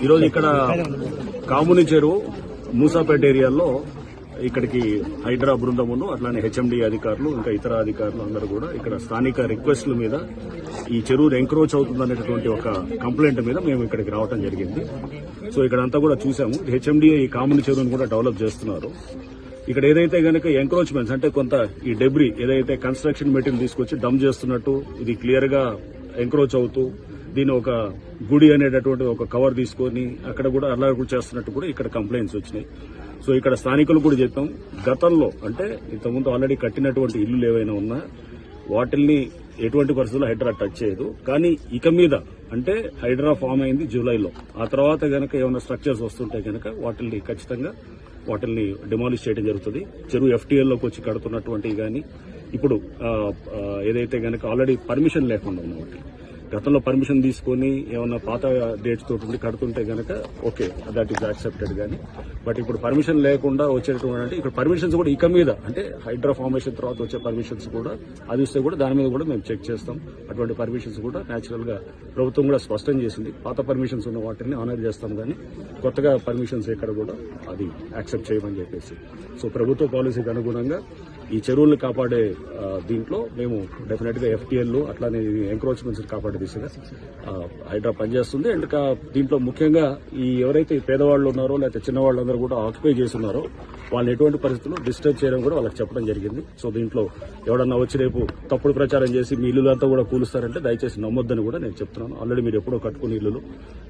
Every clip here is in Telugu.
ఈరోజు ఇక్కడ కాముని చెరువు మూసాపేట ఏరియాలో ఇక్కడికి హైడ్రా బృందమును అట్లానే హెచ్ఎండి అధికారులు ఇంకా ఇతర అధికారులు అందరూ కూడా ఇక్కడ స్థానిక రిక్వెస్ట్ల మీద ఈ చెరువు ఎంక్రోచ్ అవుతుందనేటువంటి ఒక కంప్లైంట్ మీద మేము ఇక్కడికి రావడం జరిగింది. సో ఇక్కడంతా కూడా చూసాము. హెచ్ఎండి ఈ కాముని చెరువును కూడా డెవలప్ చేస్తున్నారు. ఇక్కడ ఏదైతే గనక ఎంక్రోచ్మెంట్స్ అంటే కొంత ఈ డెబ్రీ ఏదైతే కన్స్ట్రక్షన్ మెటీరియల్ తీసుకొచ్చి డంప్ చేస్తున్నట్టు ఇది క్లియర్ గా ఎంక్రోచ్ అవుతూ దీన్ని ఒక గుడి అనేటటువంటి ఒక కవర్ తీసుకొని అక్కడ కూడా అల్లారు చేస్తున్నట్టు కూడా ఇక్కడ కంప్లైంట్స్ వచ్చినాయి. సో ఇక్కడ స్థానికులు కూడా చెప్పాం, గతంలో అంటే ఇంతకుముందు ఆల్రెడీ కట్టినటువంటి ఇల్లులు ఏవైనా ఉన్నా వాటిల్ని ఎటువంటి పరిస్థితుల్లో హైడ్రా టచ్ చేయదు. కానీ ఇక మీద అంటే హైడ్రా ఫామ్ అయింది జూలైలో, ఆ తర్వాత గనక ఏమైనా స్ట్రక్చర్స్ వస్తుంటే గనక వాటిల్ని ఖచ్చితంగా వాటిల్ని డిమాలిష్ చేయడం జరుగుతుంది. చెరువు ఎఫ్టీఎల్లోకి వచ్చి కడుతున్నటువంటివి కానీ ఇప్పుడు ఏదైతే గనక ఆల్రెడీ పర్మిషన్ లేకుండా ఉన్న వాటి గతంలో పర్మిషన్ తీసుకుని ఏమన్నా పాత డేట్స్ తోటి కడుతుంటే గనక ఓకే, దట్ ఈస్ యాక్సెప్టెడ్. కానీ బట్ ఇప్పుడు పర్మిషన్ లేకుండా వచ్చేటువంటి ఇక్కడ పర్మిషన్స్ కూడా ఇక మీద అంటే హైడ్రా ఫార్మేషన్ తర్వాత వచ్చే పర్మిషన్స్ కూడా అది వస్తే కూడా దాని మీద కూడా మేము చెక్ చేస్తాం. అటువంటి పర్మిషన్స్ కూడా న్యాచురల్ గా ప్రభుత్వం కూడా స్పష్టం చేసింది. పాత పర్మిషన్స్ ఉన్న వాటిని ఆనర్ చేస్తాం, కానీ కొత్తగా పర్మిషన్స్ ఎక్కడ కూడా అది యాక్సెప్ట్ చేయమని చెప్పేసి. సో ప్రభుత్వ పాలసీకి అనుగుణంగా ఈ చెరువులను కాపాడే దీంట్లో మేము డెఫినెట్ గా ఎఫ్టీఎల్ అట్లానే ఎంక్రోచ్మెంట్స్ కాపాడే దిశగా హైడ్రా పనిచేస్తుంది. అండ్ దీంట్లో ముఖ్యంగా ఈ ఎవరైతే పేదవాళ్ళు ఉన్నారో లేకపోతే చిన్నవాళ్ళందరూ కూడా ఆక్యుపై చేస్తున్నారో వాళ్ళని ఎటువంటి పరిస్థితుల్లో డిస్టర్బ్ చేయడం కూడా వాళ్ళకి చెప్పడం జరిగింది. సో దీంట్లో ఎవడన్నా వచ్చి రేపు తప్పుడు ప్రచారం చేసి మీ ఇల్లులంతా కూడా కూలుస్తారంటే దయచేసి నమ్మొద్దని కూడా నేను చెప్తున్నాను. ఆల్రెడీ మీరు ఎప్పుడో కట్టుకునే ఇల్లులు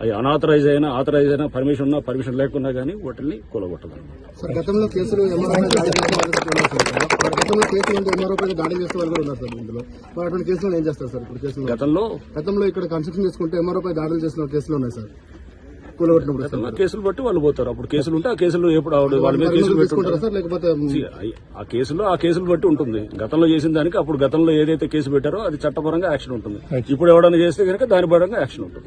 అవి అనాథరైజ్ అయినా ఆథరైజ్ అయినా పర్మిషన్ ఉన్నా పర్మిషన్ లేకున్నా కానీ వాటిని కూలగొట్టగలం. గతంలో కేసులు దాడి చేసే వాళ్ళు కూడా ఉన్నారు సార్. ఇందులో అటువంటి కేసులు ఏం చేస్తారు సార్? ఇప్పుడు గతంలో ఇక్కడ కన్స్ట్రక్షన్ చేసుకుంటే ఎంఆర్ఓపై దాడులు చేసిన కేసులు ఉన్నాయి సార్. కేసులు బట్టి వాళ్ళు పోతారు. అప్పుడు కేసులు ఉంటే ఆ కేసులు ఎప్పుడు వాళ్ళ మీద కేసులు పెట్టుకుంటారు సార్. లేకపోతే ఆ కేసులు బట్టి ఉంటుంది. గతంలో చేసిన దానికి అప్పుడు గతంలో ఏదైతే కేసు పెట్టారో అది చట్టపరంగా యాక్షన్ ఉంటుంది. ఇప్పుడు ఎవరైనా చేస్తే కనుక దాని పరంగా యాక్షన్ ఉంటుంది.